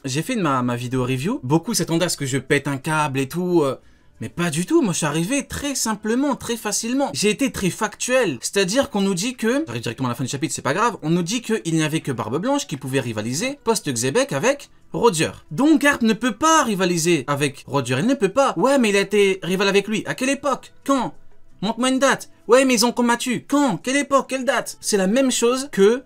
j'ai fait ma vidéo review. Beaucoup s'attendaient à ce que je pète un câble et tout. Mais pas du tout, moi je suis arrivé très simplement, très facilement. J'ai été très factuel, c'est-à-dire qu'on nous dit que, j'arrive directement à la fin du chapitre, c'est pas grave, on nous dit qu'il n'y avait que Barbe Blanche qui pouvait rivaliser post-Xebec avec Roger. Donc Garp ne peut pas rivaliser avec Roger, il ne peut pas. Ouais, mais il a été rival avec lui, à quelle époque? Quand? Montre-moi une date. Ouais, mais ils ont combattu. Quand? Quelle époque? Quelle date? C'est la même chose que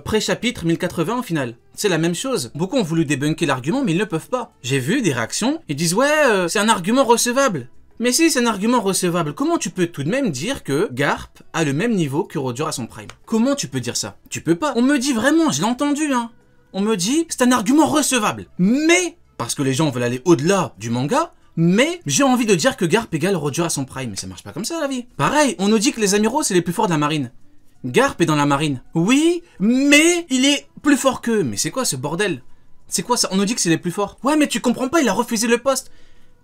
pré-chapitre 1080 au final. C'est la même chose. Beaucoup ont voulu débunker l'argument, mais ils ne peuvent pas. J'ai vu des réactions, ils disent ouais, c'est un argument recevable. Mais si c'est un argument recevable, comment tu peux tout de même dire que Garp a le même niveau que Roger à son prime? Comment tu peux dire ça? Tu peux pas. On me dit vraiment, je l'ai entendu, hein. On me dit, c'est un argument recevable. Mais, parce que les gens veulent aller au-delà du manga, mais j'ai envie de dire que Garp égale Roger à son prime. Mais ça marche pas comme ça la vie. Pareil, on nous dit que les amiraux c'est les plus forts de la marine. Garp est dans la marine. Oui, mais il est plus fort qu'eux. Mais c'est quoi ce bordel? C'est quoi ça? On nous dit que c'est les plus forts. Ouais, mais tu comprends pas, il a refusé le poste.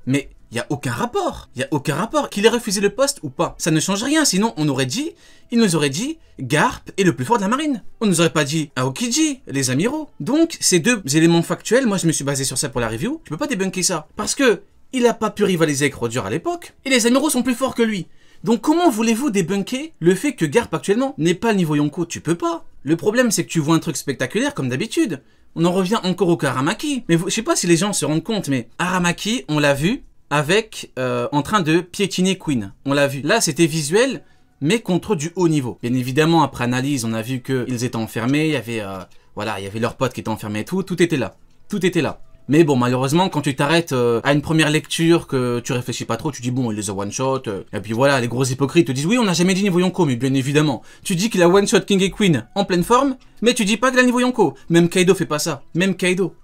Mais il y a aucun rapport. Il y a aucun rapport. Qu'il ait refusé le poste ou pas. Ça ne change rien. Sinon, on aurait dit, il nous aurait dit, Garp est le plus fort de la marine. On nous aurait pas dit Aokiji, les amiraux. Donc, ces deux éléments factuels, moi je me suis basé sur ça pour la review. Tu peux pas débunker ça. Parce que il a pas pu rivaliser avec Roger à l'époque. Et les amiraux sont plus forts que lui. Donc comment voulez-vous débunker le fait que Garp actuellement n'est pas le niveau Yonko? Tu peux pas. Le problème c'est que tu vois un truc spectaculaire comme d'habitude. On en revient encore au cas Aramaki. Mais je sais pas si les gens se rendent compte, mais Aramaki, on l'a vu avec en train de piétiner Queen. On l'a vu. Là c'était visuel, mais contre du haut niveau. Bien évidemment, après analyse, on a vu qu'ils étaient enfermés, il y avait voilà, il y avait leurs potes qui étaient enfermés et tout était là. Tout était là. Mais bon, malheureusement, quand tu t'arrêtes à une première lecture, que tu réfléchis pas trop, tu dis bon, il les a one-shot, et puis voilà, les gros hypocrites te disent oui, on n'a jamais dit niveau Yonko, mais bien évidemment. Tu dis qu'il a one-shot King et Queen en pleine forme, mais tu dis pas qu'il a niveau Yonko. Même Kaido fait pas ça. Même Kaido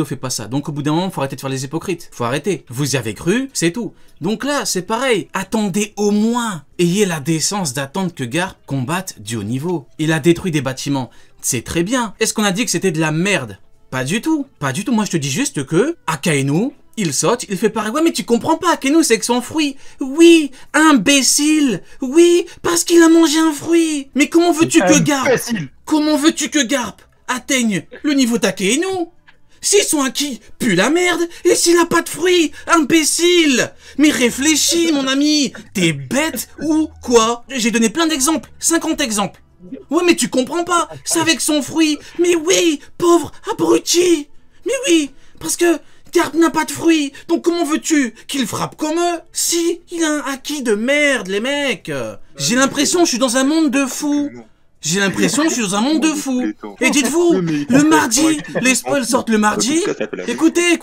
fait pas ça. Donc au bout d'un moment, faut arrêter de faire les hypocrites. Faut arrêter. Vous y avez cru, c'est tout. Donc là, c'est pareil. Attendez au moins. Ayez la décence d'attendre que Garp combatte du haut niveau. Il a détruit des bâtiments. C'est très bien. Est-ce qu'on a dit que c'était de la merde? Pas du tout, pas du tout. Moi, je te dis juste que Akainu, il saute, il fait pareil. Ouais, mais tu comprends pas, Akainu, c'est que son fruit. Oui, imbécile. Oui, parce qu'il a mangé un fruit. Mais comment veux-tu que Garp atteigne le niveau d'Akainu? Si son acquis pue la merde, et s'il a pas de fruits, imbécile. Mais réfléchis, mon ami. T'es bête ou quoi? J'ai donné plein d'exemples, 50 exemples. Ouais, mais tu comprends pas, c'est avec son fruit. Mais oui, pauvre abruti. Mais oui, parce que Garp n'a pas de fruits. Donc comment veux-tu qu'il frappe comme eux? Si, il a un acquis de merde, les mecs. J'ai l'impression que je suis dans un monde de fous. J'ai l'impression que je suis dans un monde de fous. Et dites-vous, le mardi, les spoils sortent le mardi. Écoutez,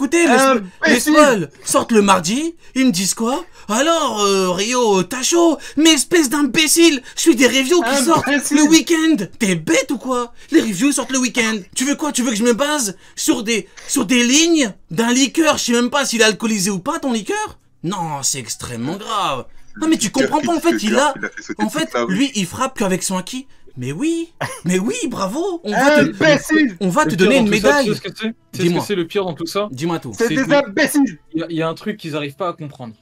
les spoils sortent le mardi. Ils me disent quoi? Alors, Rio, t'as chaud? Mais espèce d'imbécile, je suis des reviews qui sortent le week-end. T'es bête ou quoi? Les reviews sortent le week-end. Tu veux quoi? Tu veux que je me base sur des lignes d'un liqueur? Je sais même pas s'il est alcoolisé ou pas, ton liqueur. Non, c'est extrêmement grave. Non mais tu comprends pas, en fait, lui, il frappe qu'avec son acquis. Mais oui, bravo. On va te donner une médaille. Tu sais ce que c'est le pire dans tout ça? Dis-moi tout. C'est des imbéciles. Il y a un truc qu'ils n'arrivent pas à comprendre.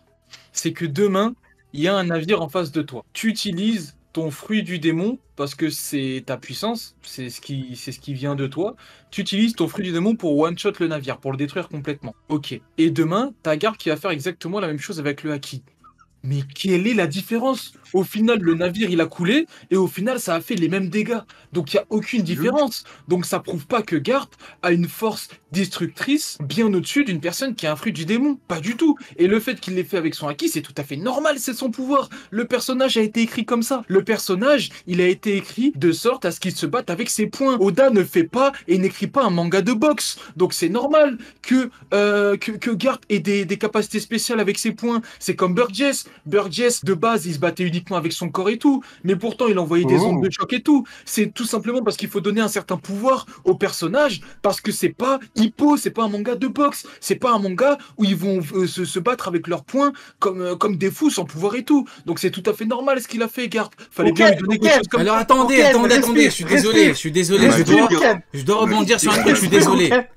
C'est que demain, il y a un navire en face de toi. Tu utilises ton fruit du démon parce que c'est ta puissance, c'est ce qui vient de toi. Tu utilises ton fruit du démon pour one-shot le navire, pour le détruire complètement. Ok. Et demain, t'as Garp qui va faire exactement la même chose avec le haki. Mais quelle est la différence? Au final, le navire, il a coulé, et au final, ça a fait les mêmes dégâts. Donc, il n'y a aucune différence. Donc, ça prouve pas que Garp a une force destructrice bien au-dessus d'une personne qui a un fruit du démon. Pas du tout. Et le fait qu'il l'ait fait avec son haki, c'est tout à fait normal, c'est son pouvoir. Le personnage a été écrit comme ça. Le personnage, il a été écrit de sorte à ce qu'il se batte avec ses poings. Oda ne fait pas et n'écrit pas un manga de boxe. Donc, c'est normal que Garp ait des capacités spéciales avec ses poings. C'est comme Burgess. Burgess, de base, il se battait uniquement avec son corps et tout, mais pourtant, il envoyait des ondes de choc et tout. C'est tout simplement parce qu'il faut donner un certain pouvoir au personnage, parce que c'est pas Hippo, c'est pas un manga de boxe, c'est pas un manga où ils vont se battre avec leurs poings comme des fous sans pouvoir et tout. Donc c'est tout à fait normal ce qu'il a fait, Garp. Fallait bien lui donner quelque chose comme ça. Alors attendez, je suis désolé, je dois rebondir sur un truc, je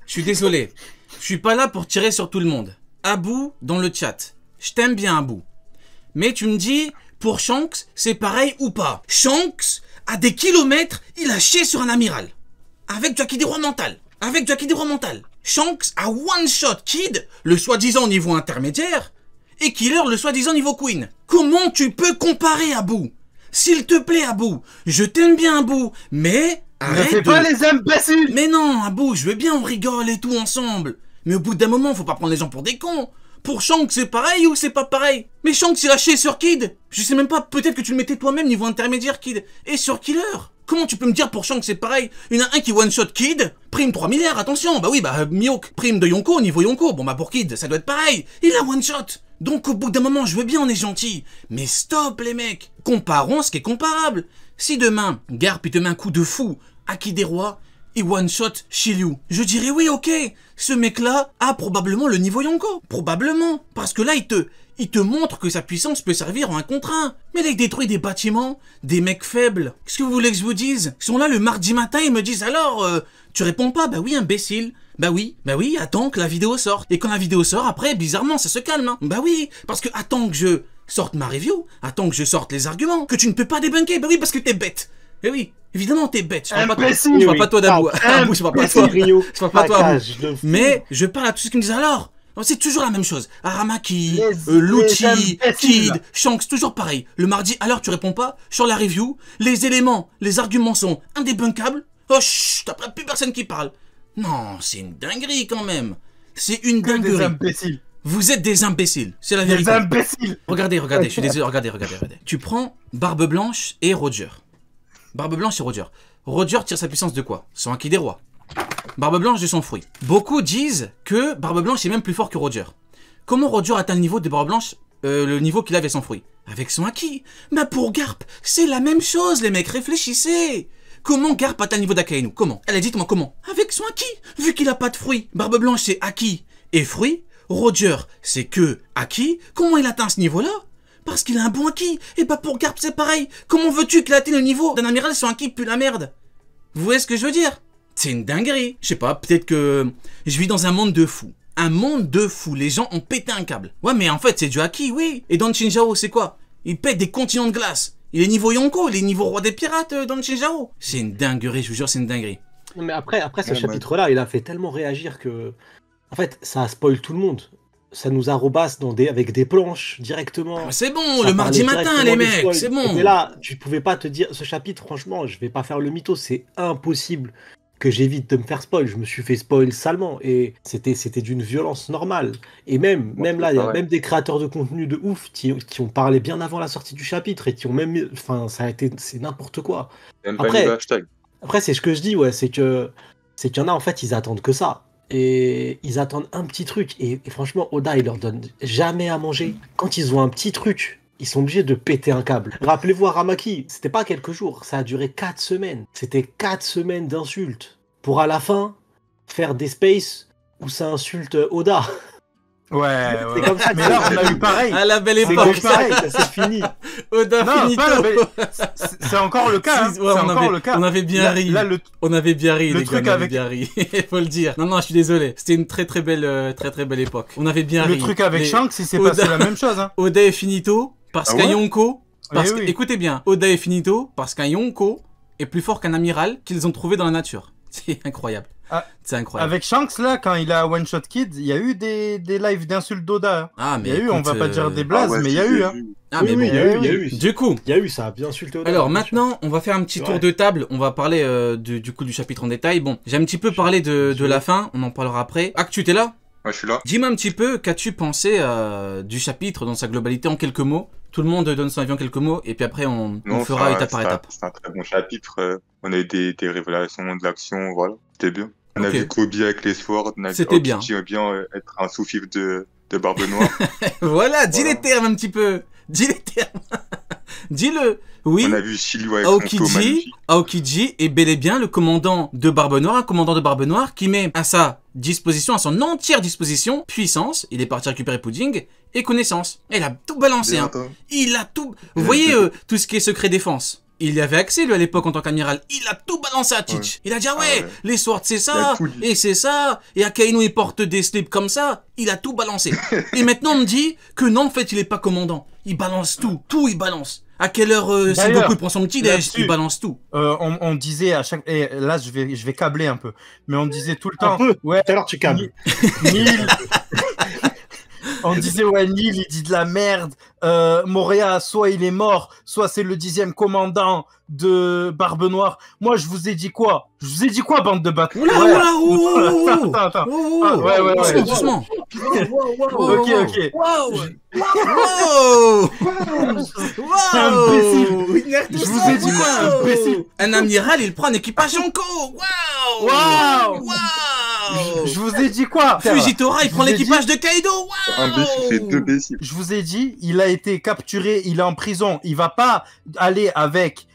suis désolé. Je suis pas là pour tirer sur tout le monde. Abou, dans le chat, je t'aime bien, Abou. Mais tu me dis, pour Shanks, c'est pareil ou pas? Shanks, à des kilomètres, il a chié sur un amiral. Avec du haki des rois mental. Shanks a one-shot Kid, le soi-disant niveau intermédiaire, et Killer, le soi-disant niveau Queen. Comment tu peux comparer, Abou? S'il te plaît, Abou, je t'aime bien, Abou, mais... Ne fais pas les imbéciles! Mais non, Abou, je veux bien, on rigole et tout ensemble. Mais au bout d'un moment, faut pas prendre les gens pour des cons. Pour Shanks, c'est pareil ou c'est pas pareil? Mais Shanks, il a lâché sur Kid. Je sais même pas, peut-être que tu le mettais toi-même niveau intermédiaire, Kid. Et sur Killer. Comment tu peux me dire pour Shanks c'est pareil? Il y en a un qui one-shot Kid, prime 3 milliards, attention. Bah oui, Mihawk, prime de Yonko, niveau Yonko. Bon bah pour Kid, ça doit être pareil. Il a one-shot. Donc au bout d'un moment, je veux bien, on est gentil. Mais stop les mecs. Comparons ce qui est comparable. Si demain, Garp il te met un coup de fou à Kid des Rois, et one-shot Shiryu, je dirais oui, ok, ce mec-là a probablement le niveau Yonko. Probablement. Parce que là, il te montre que sa puissance peut servir en 1 contre 1. Mais là, il détruit des bâtiments, des mecs faibles. Qu'est-ce que vous voulez que je vous dise? Ils sont là le mardi matin, ils me disent alors, tu réponds pas? Bah oui, imbécile. Bah oui, attends que la vidéo sorte. Et quand la vidéo sort, après, bizarrement, ça se calme. Hein. Bah oui, parce que attends que je sorte ma review, attends que je sorte les arguments, que tu ne peux pas débunker. Bah oui, parce que t'es bête. Eh oui, évidemment t'es bête. Je parle pas toi d'Abou. Abou, je parle pas toi. Je parle pas toi, Abou. Mais je parle à tous ceux qui me disent alors. C'est toujours la même chose. Aramaki, Lucci, Kid, Shanks, toujours pareil. Le mardi, alors tu réponds pas sur la review. Les éléments, les arguments sont indébunkables. Oh chut, après plus personne qui parle. Non, c'est une dinguerie quand même. C'est une dinguerie. Des imbéciles. Vous êtes des imbéciles, c'est la vérité. Des imbéciles. Regardez, je suis désolé, regardez. Tu prends Barbe Blanche et Roger. Barbe Blanche et Roger. Roger tire sa puissance de quoi? Son acquis des rois. Barbe Blanche de son fruit. Beaucoup disent que Barbe Blanche est même plus fort que Roger. Comment Roger atteint le niveau de Barbe Blanche, le niveau qu'il avait son fruit? Avec son acquis. Bah pour Garp, c'est la même chose les mecs, réfléchissez. Comment Garp atteint le niveau d'Akainu? Comment? Allez, dites-moi comment? Avec son acquis. Vu qu'il a pas de fruit. Barbe Blanche c'est acquis et fruit. Roger c'est que acquis. Comment il atteint ce niveau-là? Parce qu'il a un bon acquis. Et bah pour Garp c'est pareil. Comment veux-tu qu'il atteigne le niveau d'un amiral sans acquis pue la merde? Vous voyez ce que je veux dire? C'est une dinguerie. Je sais pas, peut-être que je vis dans un monde de fous. Un monde de fous. Les gens ont pété un câble. Ouais mais en fait c'est du acquis, oui. Et dans Shinjao c'est quoi? Il pète des continents de glace. Il est niveau Yonko, il est niveau roi des pirates dans Shinjao. C'est une dinguerie, je vous jure c'est une dinguerie. Mais après ce chapitre-là, il a fait tellement réagir que... En fait, ça a spoil tout le monde. Ça nous arrobasse avec des planches directement. Ah, c'est bon, le mardi matin, les mecs, c'est bon. Mais là, tu pouvais pas te dire, ce chapitre, franchement, je vais pas faire le mytho, c'est impossible que j'évite de me faire spoil. Je me suis fait spoil salement et c'était d'une violence normale. Et même là, il y a même des créateurs de contenu de ouf qui ont parlé bien avant la sortie du chapitre et qui ont même, enfin, c'est n'importe quoi. Après, c'est ce que je dis, ouais, c'est qu'il y en a en fait, ils attendent que ça. Et ils attendent un petit truc. Et franchement, Oda, il leur donne jamais à manger. Quand ils ont un petit truc, ils sont obligés de péter un câble. Rappelez-vous Aramaki, c'était pas quelques jours, ça a duré 4 semaines. C'était 4 semaines d'insultes. Pour à la fin, faire des spaces où ça insulte Oda. Ouais. C'est comme ça. Mais là, on a eu pareil. À la belle C'est époque. comme pareil, c'est fini. Oda finito. C'est encore le cas. Ouais, on avait bien ri. On avait bien ri, les gars. On avait bien ri. Faut le dire. Non, je suis désolé. C'était une très très belle époque. On avait bien ri. Le truc avec Shanks, c'est passé la même chose. Hein. Oda est finito parce qu'un Yonko. Écoutez bien. Oda est finito parce qu'un Yonko est plus fort qu'un amiral qu'ils ont trouvé dans la nature. C'est incroyable. C'est incroyable. Avec Shanks, là, quand il a One Shot Kid, il y a eu des lives d'insultes d'Oda. Ah, mais il y a eu, on va pas dire des blazes, mais il y a eu. Hein. Ah, mais bon, il y a eu. Du coup, il y a eu, ça a bien insulté Oda. Alors maintenant, on va faire un petit tour de table. On va parler du coup du chapitre en détail. Bon, j'ai un petit peu parlé de la fin. On en parlera après. Actu, t'es là? Ouais, je suis là. Dis-moi un petit peu, qu'as-tu pensé du chapitre dans sa globalité en quelques mots? Tout le monde donne son avis en quelques mots et puis après on fera étape par étape. C'est un très bon chapitre. On a eu des révélations de l'action, voilà. C'était bien. On a vu Kobe avec les swords. C'était bien. Bien être un sous-fif de Barbe Noire. Voilà, dis les termes un petit peu. Dis les termes. Dis-le. Oui. On a vu Shiryu avec son couteau magnifique. Aokiji est bel et bien le commandant de Barbe Noire, un commandant de Barbe Noire qui met à sa disposition, à son entière disposition, puissance. Il est parti récupérer Pudding et connaissance. Il a tout balancé. Hein. Il a tout. Vous voyez tout ce qui est secret défense. Il y avait accès, lui, à l'époque, en tant qu'amiral. Il a tout balancé à Teach. Ouais. Il a dit, les swords, c'est ça, et c'est ça, et Akainu, il porte des slips comme ça. Il a tout balancé. Et maintenant, on me dit que non, en fait, il est pas commandant. Il balance tout. Tout, il balance. À quelle heure, si D'ailleurs, Goku prend son petit déj, là-dessus, il balance tout. On disait à chaque... Et là, je vais câbler un peu. Mais on disait tout le temps... Un peu. Ouais, Tout à l'heure, tu câbles. Neil... On disait, ouais, Neil, il dit de la merde. Moria, soit il est mort, soit c'est le 10e commandant de Barbe Noire. Moi, je vous ai dit quoi? Je vous ai dit quoi, bande de bâtards? Oula, Ouais. oula, oh, Attends. oh, Ah, ouais. Doucement. Ok. Wow. Imbécile. Je vous ai dit quoi, imbécile? Un amiral, il prend un équipage en co. Waouh. Je vous ai dit quoi? Fujitora, il prend vous ai l'équipage de Kaido. Imbécile, c'est deux imbéciles. Je vous ai dit, il a été capturé, il est en prison. Il va pas aller avec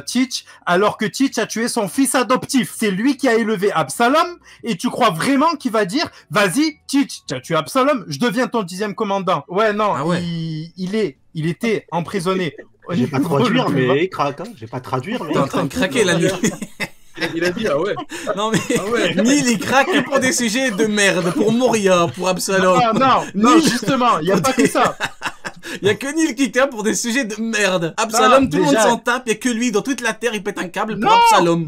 Teach, alors que Teach a tué son fils adoptif. C'est lui qui a élevé Absalom, et tu crois vraiment qu'il va dire, vas-y, Teach, tu as tué Absalom, je deviens ton 10e commandant. Ouais, non, Ah ouais. il était emprisonné. J'ai pas traduire, mais il craque. Hein. J'ai pas traduire, mais T'es en train de craquer la nuit. Il a dit, ah ouais. Non mais, Ah ouais. Neil il craque pour des sujets de merde, pour Moria, pour Absalom. Non, Neil- justement, il y a pas que ça. Il y a que Neil qui craque pour des sujets de merde. Absalom, Non, tout le monde déjà- s'en tape, il y a que lui dans toute la terre, il pète un câble pour Absalom.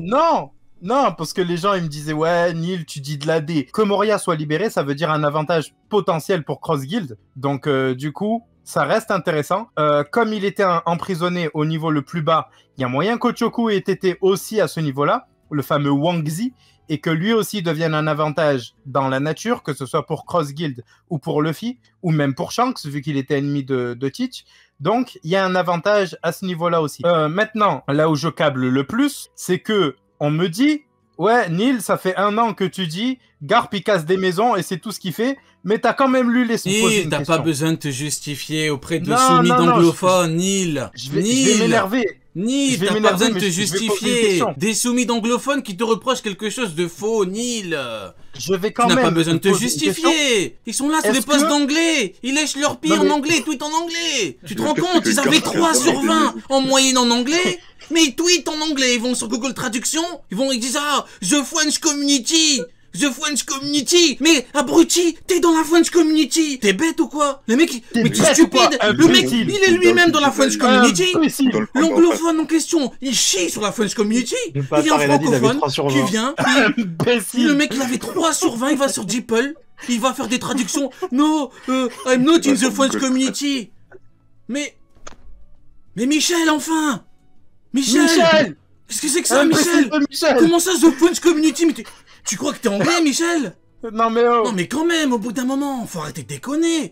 Non, parce que les gens, ils me disaient, ouais, Neil, tu dis de la D. Que Moria soit libéré, ça veut dire un avantage potentiel pour Cross Guild. Donc, du coup, ça reste intéressant. Comme il était emprisonné au niveau le plus bas, il y a moyen qu'Ochoku ait été aussi à ce niveau-là, le fameux Wangzi, et que lui aussi devienne un avantage dans la nature, que ce soit pour Cross Guild ou pour Luffy, ou même pour Shanks, vu qu'il était ennemi de Teach. Donc, il y a un avantage à ce niveau-là aussi. Maintenant, là où je câble le plus, c'est que on me dit, ouais, Neil, ça fait 1 an que tu dis, Garp, il casse des maisons et c'est tout ce qu'il fait, mais t'as quand même lu les Neil, t'as pas besoin de te justifier auprès de Non, soumis non, d'anglophones, Neil. Je vais m'énerver. Neil, Je vais t'as pas m'énerver, besoin de mais te je vais poser une justifier. question. Des soumis d'anglophones qui te reprochent quelque chose de faux, Neil. Je vais Tu quand n'as même pas besoin de te poser une question. justifier. Ils sont là, c'est des Est-ce postes que- d'anglais. Ils lèchent leur pied Non, mais- en anglais, ils tweetent en anglais. Tu te Mais rends qu'est-ce compte, que ils avaient Garp 3 fait sur dans les 20 vidéos en moyenne en anglais. Mais ils tweetent en anglais, ils vont sur Google Traduction, ils disent ah, The French Community, The French Community. Mais abruti, t'es dans la French Community. T'es bête ou quoi? Le mec, T'es mais t'es bête ou quoi? stupide. Le mec, Imbécile. il est lui-même dans la French Community. Imbécile. Dans le L'anglophone en question, il chie sur la French Community. Le Il y a un bâtard, il a dit, il avait francophone 3 sur qui 20. vient, Imbécile. le mec il avait 3 sur 20, il va sur DeepL, il va faire des traductions. No, I'm not in the French community. Mais Michel, enfin Michel. Qu'est-ce que c'est que ça, Imbécile Michel? de Michel. Comment ça, the French community? Mais tu crois que t'es anglais, Michel? Non mais oh. Non mais quand même, au bout d'un moment, faut arrêter de déconner.